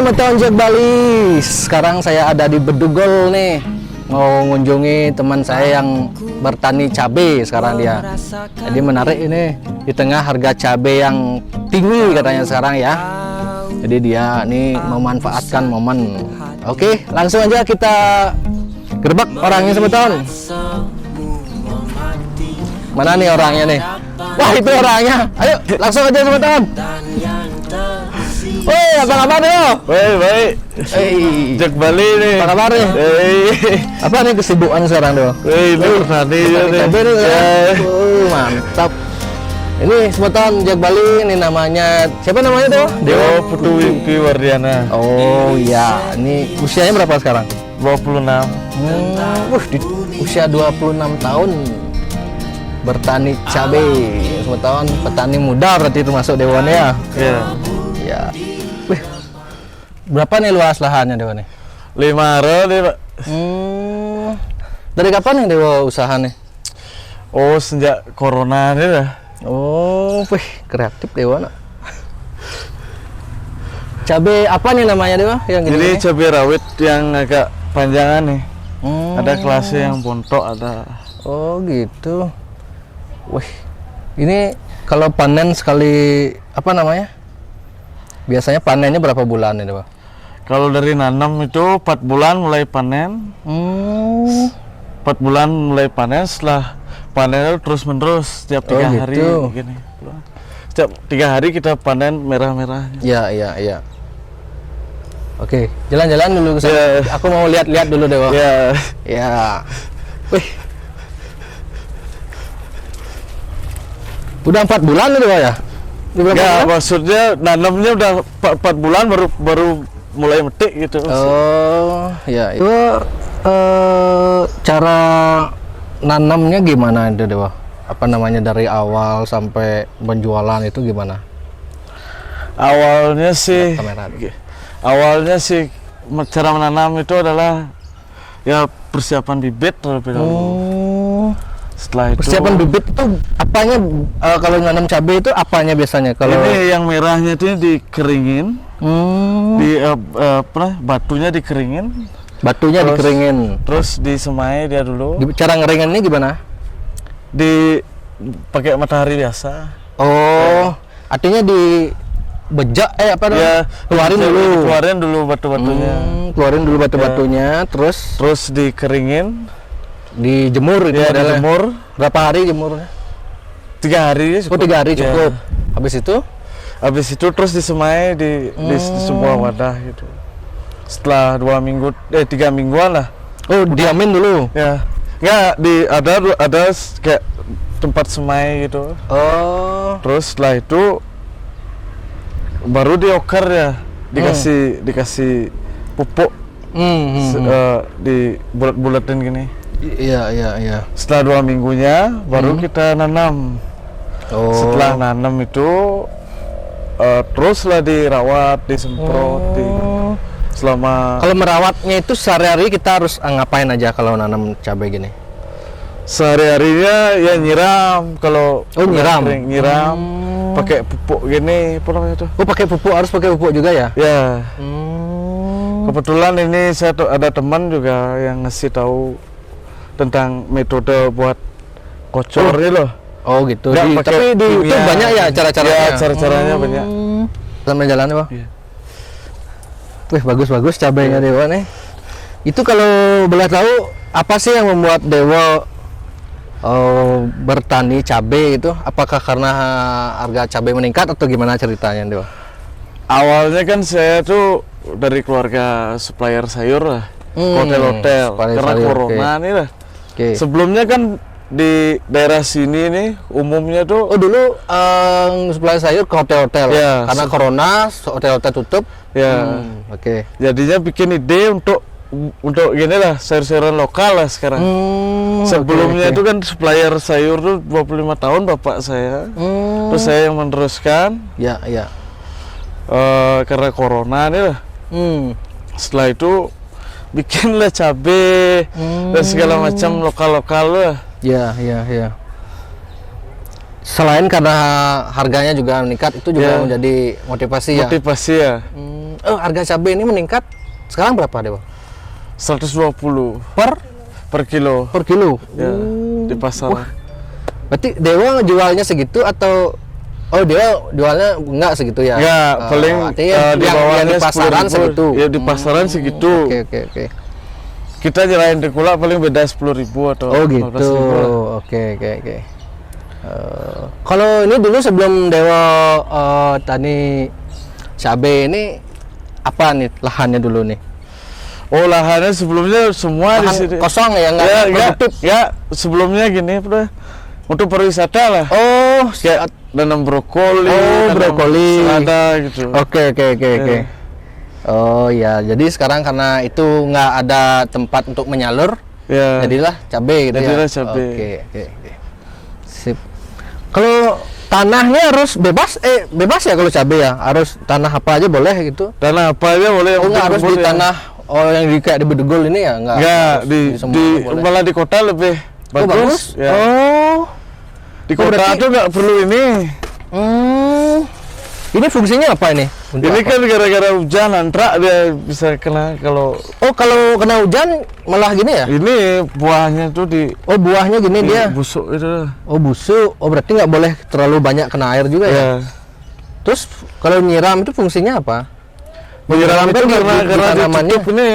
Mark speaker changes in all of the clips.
Speaker 1: teman-teman Jak Bali. Sekarang saya ada di Bedugul nih. Mau mengunjungi teman saya yang bertani cabai sekarang dia. Jadi menarik ini. Di tengah harga cabai yang tinggi katanya sekarang ya. Jadi dia nih memanfaatkan momen. Oke, langsung aja kita gerbek orangnya teman-teman. Mana nih orangnya nih? Wah, itu orangnya. Ayo, langsung aja teman-teman. Woi, apa kabar nih?
Speaker 2: Baik. Jak Bali nih.
Speaker 1: Apa kabar nih? Apa nih kesibukan sekarang tuh?
Speaker 2: Bertani
Speaker 1: Cabai nih. Mantap. Ini sebutan Jak Bali, ini namanya siapa namanya tuh?
Speaker 2: Dewa Putu Wingki Wardiana.
Speaker 1: Oh iya, ini usianya berapa sekarang?
Speaker 2: 26.
Speaker 1: Di usia 26 tahun bertani cabai. Sebutan petani muda berarti termasuk Dewannya ya?
Speaker 2: Iya.
Speaker 1: Ya. Wih, berapa nih luas lahannya Dewa nih?
Speaker 2: 5 are nih, Pak.
Speaker 1: Dari kapan nih Dewa usaha nih?
Speaker 2: Oh, sejak corona nih dah.
Speaker 1: Oh, wih, kreatif Dewa nak. Cabai apa nih namanya Dewa? Yang gini
Speaker 2: Ini
Speaker 1: nih?
Speaker 2: cabai rawit yang agak panjangan nih. Ada kelasnya yang bontok ada.
Speaker 1: Oh gitu. Wih, ini kalau panen sekali apa namanya? Biasanya panennya berapa bulan nih Dewa?
Speaker 2: Kalau dari nanam itu 4 bulan mulai panen. 4 bulan mulai panen, setelah panen itu terus menerus setiap 3 hari
Speaker 1: gitu.
Speaker 2: gini. Setiap 3 hari kita panen merah-merah.
Speaker 1: Iya. Oke, jalan-jalan dulu ke sana.
Speaker 2: Yeah.
Speaker 1: Aku mau lihat-lihat dulu Dewa.
Speaker 2: Ya.
Speaker 1: Ya. Wih. Udah 4 bulan nih Dewa ya? Ini berapa
Speaker 2: Ya,
Speaker 1: bulan?
Speaker 2: maksudnya nanamnya udah 4 bulan baru mulai metik gitu.
Speaker 1: Oh, ya. Itu cara nanamnya gimana itu Dewa? Apa namanya dari awal sampai penjualan itu gimana?
Speaker 2: Awalnya sih
Speaker 1: Kamera.
Speaker 2: cara menanam itu adalah ya persiapan bibit terlebih dahulu. Setelah itu
Speaker 1: Persiapan bibit itu apanya kalau nanam cabai itu apanya biasanya? Kalau
Speaker 2: ini yang merahnya itu dikeringin, batunya dikeringin,
Speaker 1: batunya
Speaker 2: terus-
Speaker 1: dikeringin.
Speaker 2: terus disemai dia dulu,
Speaker 1: Cara ngeringinnya gimana?
Speaker 2: pakai matahari biasa.
Speaker 1: Oh, artinya di bejak
Speaker 2: Keluarin dulu batu-batunya.
Speaker 1: Keluarin dulu batu-batunya, terus
Speaker 2: Dikeringin,
Speaker 1: dijemur itu
Speaker 2: ya
Speaker 1: adalah.
Speaker 2: dijemur
Speaker 1: Berapa hari jemurnya?
Speaker 2: 3 hari
Speaker 1: Oh, 3 hari cukup. Habis itu?
Speaker 2: Habis itu terus disemai di sebuah wadah gitu. Setelah 3 mingguan lah.
Speaker 1: Oh, diamin dulu.
Speaker 2: Ya. Ada kayak tempat semai gitu.
Speaker 1: Oh,
Speaker 2: Terus setelah itu baru dioker ya. Dikasih pupuk di bulat-bulatin gini.
Speaker 1: iya.
Speaker 2: Setelah 2 minggunya baru kita nanam.
Speaker 1: Oh.
Speaker 2: Setelah nanam itu teruslah dirawat, disemprot, selama
Speaker 1: Kalau merawatnya itu sehari-hari kita harus ngapain aja kalau nanam cabai gini?
Speaker 2: sehari-harinya ya nyiram. Kalau
Speaker 1: nyiram.
Speaker 2: kering, nyiram pakai pupuk gini, apa namanya tuh?
Speaker 1: Oh, pakai pupuk, harus pakai pupuk juga ya?
Speaker 2: Ya, kebetulan ini ada teman juga yang ngasih tahu tentang metode buat kocor ini loh.
Speaker 1: Oh gitu.
Speaker 2: Nggak pakai
Speaker 1: Tapi di
Speaker 2: kimia.
Speaker 1: YouTube banyak ya cara-caranya.
Speaker 2: Ya, cara-caranya banyak.
Speaker 1: Sambil jalan ya, Bang?
Speaker 2: Iya.
Speaker 1: Wih, bagus-bagus cabainya Dewa nih. Itu kalau boleh tahu apa sih yang membuat Dewa bertani cabai itu? Apakah karena harga cabai meningkat atau gimana ceritanya Dewa?
Speaker 2: Awalnya kan saya tuh dari keluarga supplier sayur lah, hotel-hotel,
Speaker 1: supplier
Speaker 2: karena
Speaker 1: sayur,
Speaker 2: corona nih lah.
Speaker 1: Oke.
Speaker 2: Sebelumnya kan di daerah sini nih umumnya tuh
Speaker 1: Oh, dulu supply sayur ke hotel-hotel.
Speaker 2: Ya,
Speaker 1: Karena corona, hotel-hotel tutup.
Speaker 2: ya
Speaker 1: Oke.
Speaker 2: jadinya bikin ide untuk gini lah, sayur-sayuran lokal lah sekarang. Sebelumnya
Speaker 1: oke.
Speaker 2: itu kan supplier sayur tuh 25 tahun bapak saya, terus saya yang meneruskan
Speaker 1: Ya.
Speaker 2: karena corona nih lah. Setelah itu bikinlah cabe dan segala macam lokal-lokal lah.
Speaker 1: Ya. Selain karena harganya juga meningkat, itu juga
Speaker 2: Ya.
Speaker 1: menjadi motivasi ya.
Speaker 2: Motivasi ya.
Speaker 1: Oh, harga cabai ini meningkat sekarang berapa Dewa?
Speaker 2: 120 per kilo.
Speaker 1: Per kilo.
Speaker 2: Ya, di pasar.
Speaker 1: Wah. Berarti Dewa jualnya segitu atau Dewa jualnya enggak segitu ya?
Speaker 2: Enggak, paling
Speaker 1: di bawahnya di pasaran
Speaker 2: 10.000.
Speaker 1: segitu.
Speaker 2: Ya di pasaran segitu.
Speaker 1: Oke.
Speaker 2: Kita nyerahin di Kula paling beda 10.000 atau
Speaker 1: Oh gitu.
Speaker 2: 15.000 lah.
Speaker 1: Oke. Kalau ini dulu sebelum Dewa tani cabai ini apa nih lahannya dulu nih?
Speaker 2: Oh, lahannya sebelumnya semua di
Speaker 1: Lahan
Speaker 2: sini.
Speaker 1: kosong ya, nggak produktif?
Speaker 2: Ya, sebelumnya gini, udah untuk pariwisata lah.
Speaker 1: Oh,
Speaker 2: Kayak nanam brokoli, nanam
Speaker 1: brokoli.
Speaker 2: selada gitu.
Speaker 1: Oke. Oh ya, jadi sekarang karena itu nggak ada tempat untuk menyalur,
Speaker 2: Ya.
Speaker 1: jadilah cabai gitu
Speaker 2: Jadilah
Speaker 1: ya.
Speaker 2: cabai.
Speaker 1: Oke. Sip. Kalau tanahnya harus bebas ya kalau cabai ya? Harus tanah apa aja boleh gitu?
Speaker 2: Tanah apa aja boleh.
Speaker 1: Oh, nggak harus di
Speaker 2: ya.
Speaker 1: tanah yang kayak di Bedugul ini ya? Nggak
Speaker 2: Enggak,
Speaker 1: semua
Speaker 2: di
Speaker 1: boleh.
Speaker 2: malah di kota lebih bagus. Ya.
Speaker 1: Oh.
Speaker 2: Di kota
Speaker 1: berarti-
Speaker 2: tuh nggak perlu ini.
Speaker 1: Ini fungsinya apa ini? Untuk
Speaker 2: Ini
Speaker 1: apa?
Speaker 2: kan gara-gara hujan antrak dia bisa kena kalau
Speaker 1: Oh, kalau kena hujan malah gini ya?
Speaker 2: ini buahnya tuh di
Speaker 1: Oh, buahnya gini dia.
Speaker 2: busuk itu.
Speaker 1: Oh, busuk. Oh, berarti nggak boleh terlalu banyak kena air juga ya?
Speaker 2: Ya.
Speaker 1: Terus kalau nyiram itu fungsinya apa?
Speaker 2: Menyiram itu
Speaker 1: Menyiramkan
Speaker 2: karena
Speaker 1: tanamannya.
Speaker 2: ditutup ini.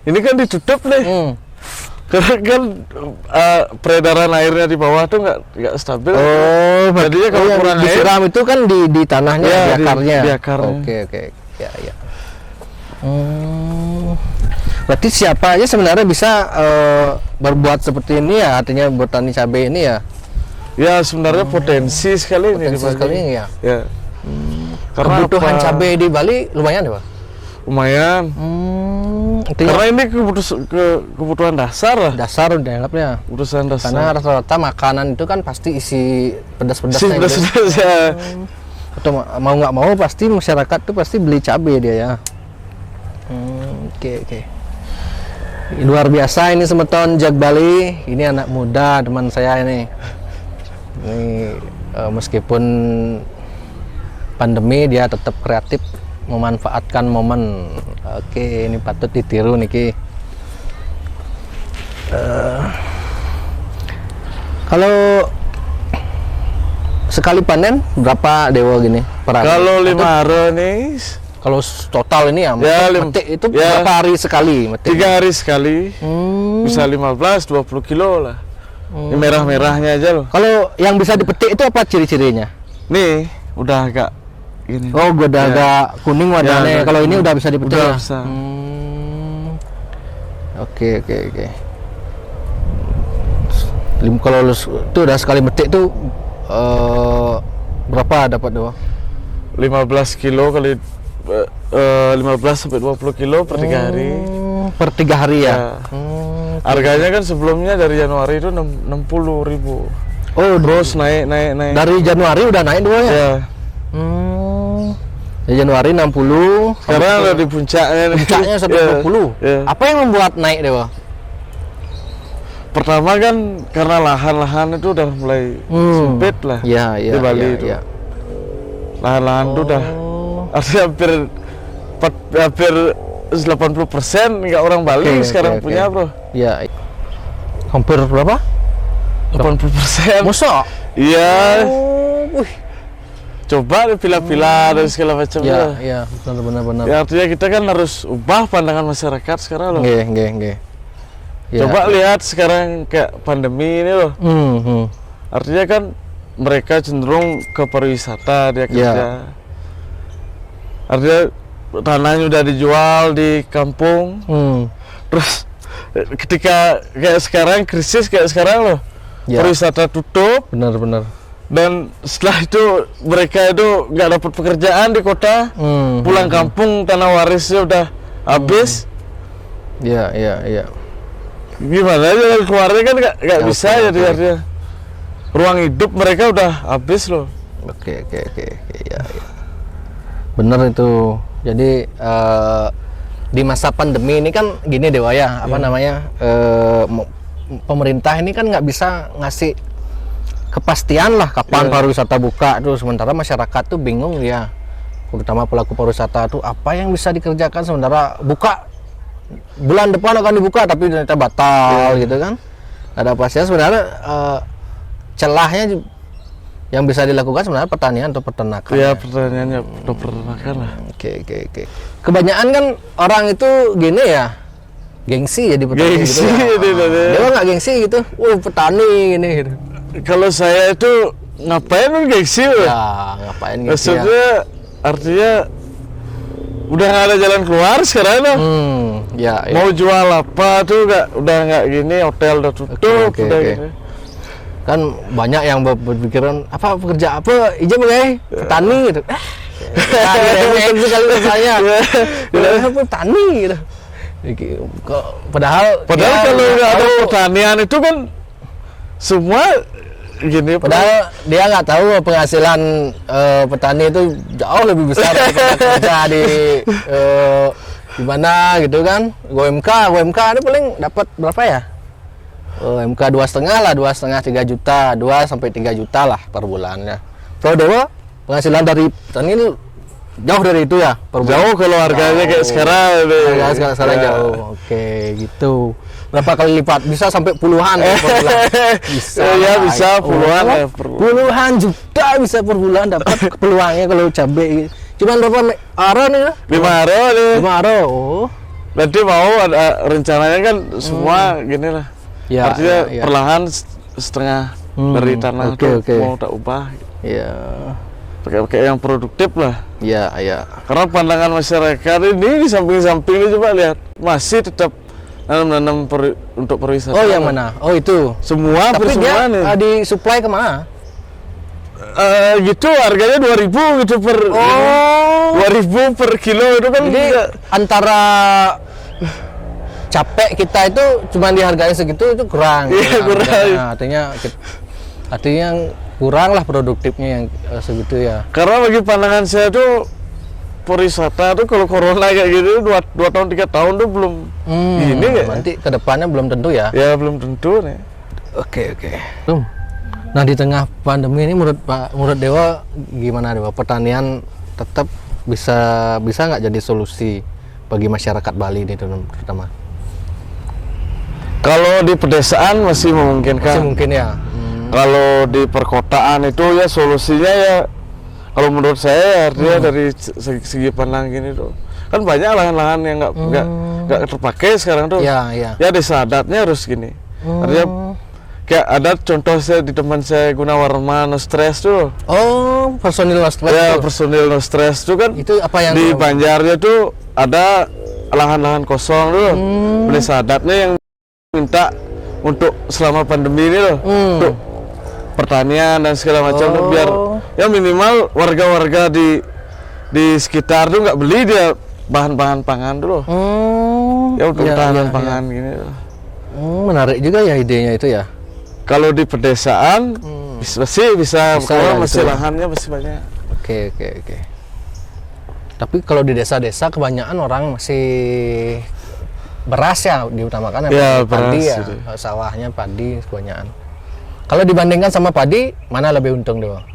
Speaker 2: Ini kan ditutup nih. Karena kan peredaran airnya di bawah tuh nggak stabil.
Speaker 1: Oh,
Speaker 2: Jadinya kalau
Speaker 1: yang
Speaker 2: kurang air,
Speaker 1: disiram itu kan di tanahnya,
Speaker 2: Ya,
Speaker 1: di akarnya.
Speaker 2: di akarnya.
Speaker 1: Oke. Ya. Berarti siapa aja sebenarnya bisa berbuat seperti ini ya, artinya bertani cabai ini ya?
Speaker 2: ya sebenarnya potensi sekali ini di
Speaker 1: Potensi
Speaker 2: Bali.
Speaker 1: sekali ya.
Speaker 2: Ya. Karena
Speaker 1: Kebutuhan
Speaker 2: apa?
Speaker 1: cabai di Bali lumayan ya, Pak?
Speaker 2: Lumayan.
Speaker 1: Artinya
Speaker 2: Karena ini kebutuhan dasar lah.
Speaker 1: dasar udah anggapnya.
Speaker 2: Kebutuhan dasar.
Speaker 1: Karena rata-rata makanan itu kan pasti isi pedas-pedas.
Speaker 2: Si pedas-pedas ya.
Speaker 1: Atau mau nggak mau pasti masyarakat tuh pasti beli cabai dia ya. Oke. Luar biasa ini Semeton Jag Bali. Ini anak muda teman saya ini. Ini meskipun pandemi dia tetap kreatif memanfaatkan momen. Oke, ini patut ditiru niki. Kalau sekali panen berapa Dewa gini per hari?
Speaker 2: Kalau 5 hari nih,
Speaker 1: Kalau total ini ya, metik itu
Speaker 2: ya.
Speaker 1: berapa hari sekali metik?
Speaker 2: 3 hari sekali.
Speaker 1: Hmm.
Speaker 2: Bisa 15-20 kilo lah. Ini merah-merahnya aja loh.
Speaker 1: Kalau yang bisa dipetik itu apa ciri-cirinya?
Speaker 2: Nih, udah agak gini.
Speaker 1: Oh, udah
Speaker 2: Ya.
Speaker 1: agak kuning warnanya.
Speaker 2: Ya,
Speaker 1: Kalau ini udah bisa dipetik
Speaker 2: udah
Speaker 1: ya?
Speaker 2: bisa.
Speaker 1: Oke. Kalau itu udah sekali metik tuh berapa dapat Dewa?
Speaker 2: 15 kilo kali 15 sampai 20 kilo per 3 hari.
Speaker 1: Per 3 hari ya?
Speaker 2: Ya. Harganya kan sebelumnya dari Januari itu 60.000.
Speaker 1: Oh,
Speaker 2: Terus naik.
Speaker 1: dari Januari udah naik Dewa ya?
Speaker 2: Ya.
Speaker 1: Dari Januari 60.
Speaker 2: Sekarang ada di puncaknya nih.
Speaker 1: Puncaknya sampai
Speaker 2: Ya.
Speaker 1: 20.
Speaker 2: Ya.
Speaker 1: Apa yang membuat naik Dewa?
Speaker 2: Pertama kan karena lahan-lahan itu udah mulai sempit lah.
Speaker 1: Iya,
Speaker 2: di Bali itu.
Speaker 1: iya.
Speaker 2: Lahan-lahan itu udah artinya hampir 80% nggak orang Bali sekarang
Speaker 1: Oke.
Speaker 2: punya, bro.
Speaker 1: Iya. Hampir berapa?
Speaker 2: 80%.
Speaker 1: Masa?
Speaker 2: Iya.
Speaker 1: Wih.
Speaker 2: Coba dipilah-pilah dan segala macam.
Speaker 1: Iya, benar.
Speaker 2: Ya, artinya kita kan harus ubah pandangan masyarakat sekarang loh.
Speaker 1: Nggih. Ya.
Speaker 2: Coba lihat sekarang kayak pandemi ini loh. Artinya kan mereka cenderung ke pariwisata dia kerja. Artinya tanahnya udah dijual di kampung. Terus ketika kayak sekarang krisis kayak sekarang loh, pariwisata tutup.
Speaker 1: Benar.
Speaker 2: Dan setelah itu mereka itu nggak dapat pekerjaan di kota, pulang kampung tanah warisnya udah habis.
Speaker 1: Iya.
Speaker 2: Gimana aja keluarnya kan nggak bisa jadi artinya ruang hidup mereka udah habis loh.
Speaker 1: Oke. Ya. Benar itu. Jadi di masa pandemi ini kan gini Dewa ya, apa namanya? Pemerintah ini kan nggak bisa ngasih kepastian lah kapan pariwisata buka tuh, sementara masyarakat tuh bingung ya. terutama pelaku pariwisata tuh apa yang bisa dikerjakan sementara buka bulan depan akan dibuka tapi ternyata batal gitu kan. Ada pastinya sebenarnya celahnya yang bisa dilakukan sebenarnya pertanian atau peternakan.
Speaker 2: Iya, pertaniannya atau peternakan lah.
Speaker 1: Oke. Kebanyakan kan orang itu gini ya, gengsi jadi petani
Speaker 2: Gengsi
Speaker 1: gitu.
Speaker 2: gitu.
Speaker 1: Dia nggak gengsi gitu. Petani gini gitu.
Speaker 2: Kalau saya itu ngapain lu gengsi?
Speaker 1: Ya, ngapain gengsi?
Speaker 2: Maksudnya artinya udah nggak ada jalan keluar sekarang lah.
Speaker 1: Ya.
Speaker 2: Mau jual apa tuh udah nggak gini, hotel udah tutup, udah
Speaker 1: Oke.
Speaker 2: gini.
Speaker 1: Kan banyak yang berpikiran apa pekerja apa ijam petani gitu. Itu sekali rasanya. Apa petani gitu. Padahal
Speaker 2: kalau nggak ada pertanian itu kan semua gini.
Speaker 1: Padahal dia nggak tahu penghasilan petani itu jauh lebih besar daripada kerja di mana gitu kan. UMK itu paling dapat berapa ya? UMK 2,5 lah, 2,5-3 juta, 2 sampai 3 juta lah per bulannya. Kalau Dewa penghasilan dari petani itu jauh dari itu ya per bulan.
Speaker 2: Jauh kalau harganya kayak sekarang.
Speaker 1: Sekarang jauh. Oke, gitu. Berapa kali lipat? Bisa sampai puluhan per bulan. Bisa.
Speaker 2: Ya bisa puluhan ya per bulan.
Speaker 1: Puluhan juta bisa per bulan dapat peluangnya kalau cabai. Cuman berapa aro nih?
Speaker 2: 5 aro nih.
Speaker 1: 5 aro. Oh.
Speaker 2: Nanti mau ada rencananya kan semua gini lah.
Speaker 1: Ya,
Speaker 2: artinya
Speaker 1: ya.
Speaker 2: perlahan setengah dari tanah tuh mau tak ubah.
Speaker 1: Iya.
Speaker 2: Pakai yang produktif lah.
Speaker 1: Iya.
Speaker 2: Karena pandangan masyarakat ini di samping-samping ini coba lihat masih tetap nanam untuk pariwisata.
Speaker 1: Oh, yang mana? Oh, itu.
Speaker 2: Semua
Speaker 1: tapi dia
Speaker 2: nih.
Speaker 1: disuplai kemana?
Speaker 2: Gitu harganya 2.000 gitu per 2.000 per kilo itu kan.
Speaker 1: Jadi antara capek kita itu cuma dihargai segitu itu kurang.
Speaker 2: Iya, kurang.
Speaker 1: Nah, artinya kurang lah produktifnya yang segitu ya.
Speaker 2: Karena bagi pandangan saya tuh pariwisata tuh kalau corona kayak gitu 2 tahun 3 tahun tuh belum gini ya.
Speaker 1: Nanti kedepannya belum tentu ya.
Speaker 2: Ya belum tentu nih.
Speaker 1: Oke. Nah, di tengah pandemi ini menurut Dewa gimana Dewa? Pertanian tetap bisa nggak jadi solusi bagi masyarakat Bali ini terutama?
Speaker 2: Kalau di pedesaan masih memungkinkan.
Speaker 1: Masih mungkin ya.
Speaker 2: Kalau di perkotaan itu ya solusinya ya kalau menurut saya artinya dari segi pandang gini tuh kan banyak lahan-lahan yang nggak terpakai sekarang tuh.
Speaker 1: Ya.
Speaker 2: Ya desa adatnya harus gini. Artinya kayak ada contoh saya di teman saya Gunawarman No Stress tuh.
Speaker 1: Oh, personil No Stress.
Speaker 2: Ya, personil No Stress tuh kan.
Speaker 1: Itu apa yang
Speaker 2: di Banjarnya tuh ada lahan-lahan kosong tuh. Desa adatnya yang minta untuk selama pandemi ini loh. Untuk pertanian dan segala macam tuh biar ya minimal warga-warga di sekitar tuh nggak beli dia bahan-bahan pangan dulu. Ya untuk tahanan pangan gini.
Speaker 1: Menarik juga ya idenya itu ya.
Speaker 2: Kalau di pedesaan bisa karena masih
Speaker 1: gitu.
Speaker 2: lahannya masih banyak.
Speaker 1: Oke. Tapi kalau di desa-desa kebanyakan orang masih beras ya diutamakan
Speaker 2: Ya,
Speaker 1: padi
Speaker 2: beras
Speaker 1: ya.
Speaker 2: gitu.
Speaker 1: Sawahnya padi kebanyakan. Kalau dibandingkan sama padi, mana lebih untung Dewa?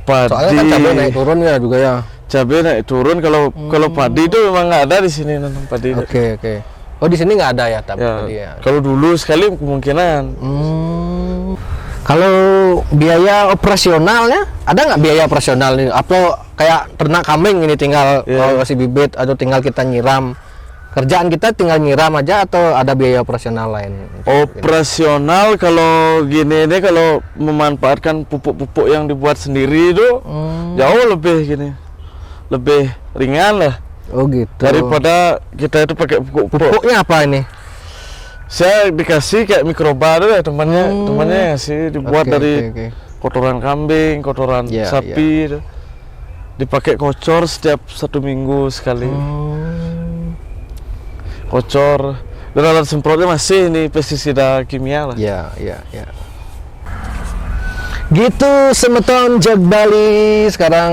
Speaker 2: Padi.
Speaker 1: Soalnya kan cabai naik turun ya juga ya.
Speaker 2: Cabai naik turun kalau padi itu memang nggak ada di sini nanam padi.
Speaker 1: Oke. Oh, di sini nggak ada ya
Speaker 2: Ya,
Speaker 1: padi ya.
Speaker 2: kalau dulu sekali kemungkinan.
Speaker 1: Kalau biaya operasionalnya ada nggak biaya operasional ini? Atau kayak ternak kambing ini tinggal kasih bibit atau tinggal kita nyiram? Kerjaan kita tinggal nyiram aja atau ada biaya operasional lain?
Speaker 2: Operasional kalau gini ini kalau memanfaatkan pupuk-pupuk yang dibuat sendiri itu jauh lebih ringan lah.
Speaker 1: Oh gitu.
Speaker 2: Daripada kita itu pakai
Speaker 1: Pupuknya apa ini?
Speaker 2: Saya dikasih kayak mikroba tuh ya temannya sih dibuat dari kotoran kambing, kotoran sapi, itu. Dipakai kocor setiap 1 minggu sekali. Kocor dan alat semprotnya masih ini pestisida kimia lah.
Speaker 1: Ya. Gitu semeton Jag Bali sekarang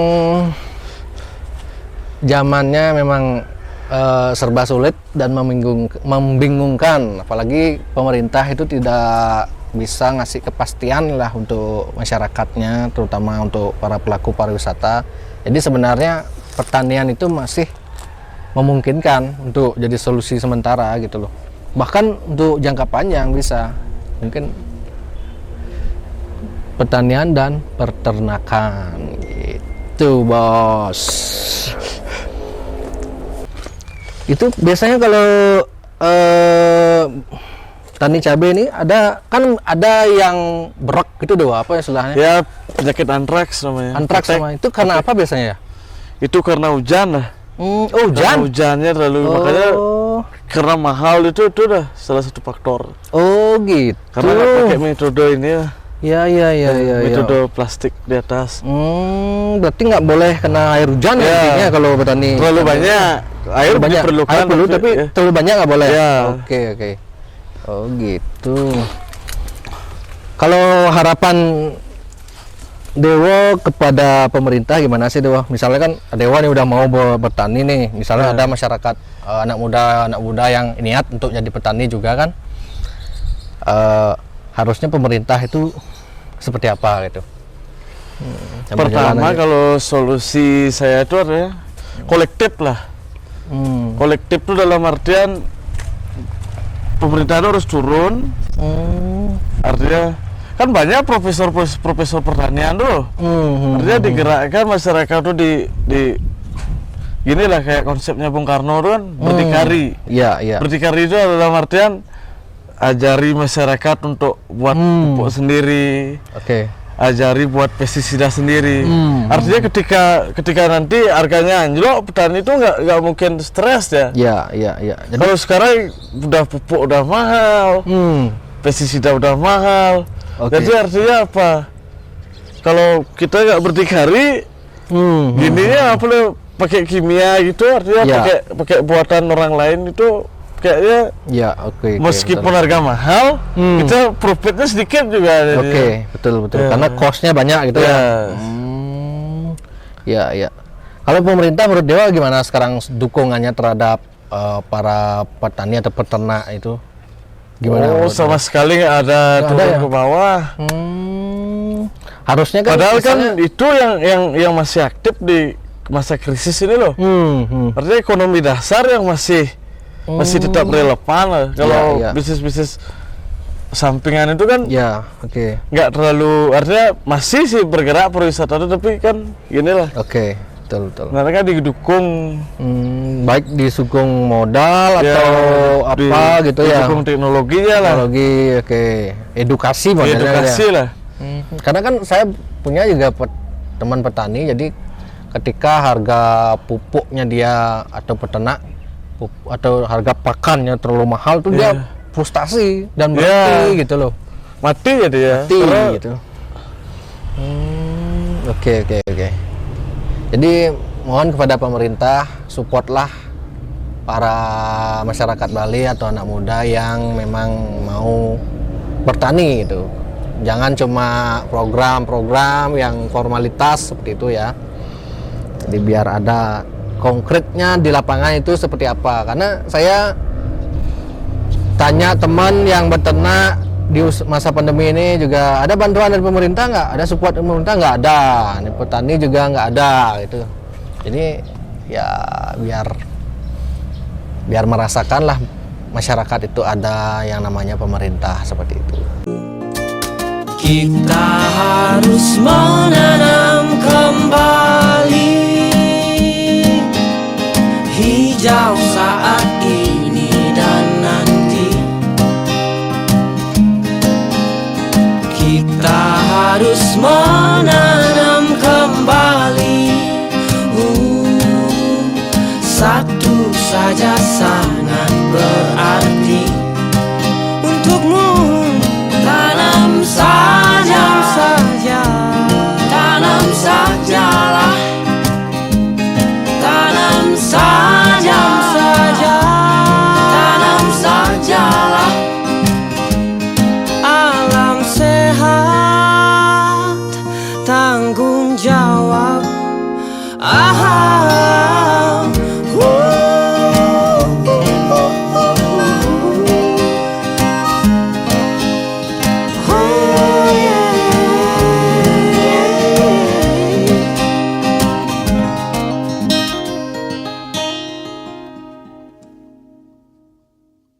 Speaker 1: zamannya memang serba sulit dan membingungkan, apalagi pemerintah itu tidak bisa ngasih kepastian lah untuk masyarakatnya, terutama untuk para pelaku pariwisata Jadi sebenarnya pertanian itu masih memungkinkan untuk jadi solusi sementara gitu loh. Bahkan untuk jangka panjang bisa. Mungkin pertanian dan peternakan gitu, Bos. Itu biasanya kalau tani cabai ini ada yang berok gitu doh, apa istilahnya?
Speaker 2: Ya, penyakit antraks namanya.
Speaker 1: Antraks sama itu karena apa biasanya ya?
Speaker 2: Itu karena hujan lah.
Speaker 1: Oh,
Speaker 2: Karena
Speaker 1: hujan.
Speaker 2: hujannya terlalu, makanya karena mahal itu udah salah satu faktor.
Speaker 1: Oh, gitu.
Speaker 2: Karena nggak pakai metode ini ya.
Speaker 1: Ya.
Speaker 2: Metode plastik di atas.
Speaker 1: Berarti nggak boleh kena air hujan ya,
Speaker 2: Ya.
Speaker 1: intinya kalau petani.
Speaker 2: Terlalu banyak air
Speaker 1: banyak
Speaker 2: diperlukan.
Speaker 1: air perlu, tapi
Speaker 2: ya.
Speaker 1: terlalu banyak nggak boleh.
Speaker 2: Ya.
Speaker 1: Oke. Oh, gitu. Kalau harapan Dewo kepada pemerintah gimana sih, Dewo? Misalnya kan Dewo nih udah mau bertani nih, misalnya ada masyarakat anak muda yang niat untuk jadi petani juga kan, harusnya pemerintah itu seperti apa gitu?
Speaker 2: Pertama, kalau solusi saya itu adalah kolektif lah. Kolektif itu dalam artian pemerintah itu harus turun. Artinya kan banyak profesor pertanian tuh. Artinya digerakkan masyarakat tuh di gini lah, kayak konsepnya Bung Karno tuh kan berdikari.
Speaker 1: Iya.
Speaker 2: Berdikari itu dalam artian ajari masyarakat untuk buat pupuk sendiri.
Speaker 1: Oke.
Speaker 2: Ajari buat pestisida sendiri. Artinya ketika nanti harganya anjlok, petani itu nggak mungkin stres ya.
Speaker 1: Iya. Jadi,
Speaker 2: Kalau sekarang udah pupuk udah mahal, pestisida udah mahal.
Speaker 1: Oke.
Speaker 2: Jadi artinya apa? Kalau kita nggak berdikari, gininya apa pakai kimia gitu, artinya
Speaker 1: Ya.
Speaker 2: pakai buatan orang lain itu kayaknya
Speaker 1: ya, oke.
Speaker 2: meskipun harga mahal, kita profitnya sedikit juga.
Speaker 1: Oke, betul.
Speaker 2: Ya.
Speaker 1: Karena cost-nya banyak gitu ya. Ya. Kalau pemerintah menurut Dewa gimana sekarang dukungannya terhadap para petani atau peternak itu? Gimana?
Speaker 2: Oh, sama sekali nggak ada turun
Speaker 1: ya?
Speaker 2: ke bawah.
Speaker 1: Harusnya kan
Speaker 2: Padahal kan
Speaker 1: misalnya-
Speaker 2: itu yang masih aktif di masa krisis ini loh. Artinya ekonomi dasar yang masih tetap relevan lah. Kalau
Speaker 1: Ya.
Speaker 2: bisnis-bisnis sampingan itu kan
Speaker 1: Ya, oke.
Speaker 2: nggak terlalu, artinya masih sih bergerak pariwisata itu, tapi kan gini lah.
Speaker 1: Oke, betul.
Speaker 2: Mereka didukung
Speaker 1: Baik disukung modal
Speaker 2: ya,
Speaker 1: atau apa gitu ya.
Speaker 2: didukung teknologinya lah,
Speaker 1: Teknologi, oke. Edukasi modelnya
Speaker 2: edukasi
Speaker 1: ya.
Speaker 2: lah.
Speaker 1: Karena kan saya punya juga teman petani, jadi ketika harga pupuknya dia atau peternak atau harga pakannya terlalu mahal tuh dia frustasi dan mati gitu loh.
Speaker 2: Mati jadi ya.
Speaker 1: Mati
Speaker 2: Karena
Speaker 1: gitu. Oke. Jadi mohon kepada pemerintah, supportlah para masyarakat Bali atau anak muda yang memang mau bertani gitu. Jangan cuma program-program yang formalitas seperti itu ya. Jadi biar ada konkretnya di lapangan itu seperti apa. Karena saya tanya teman yang beternak di masa pandemi ini juga, ada bantuan dari pemerintah nggak? Ada support dari pemerintah nggak? Ada. Ini petani juga nggak ada gitu. Jadi ya biar merasakanlah masyarakat itu ada yang namanya pemerintah seperti itu.
Speaker 3: Kita harus menanam kembali hijau saat ini dan nanti. Kita harus menanam kembali satu saja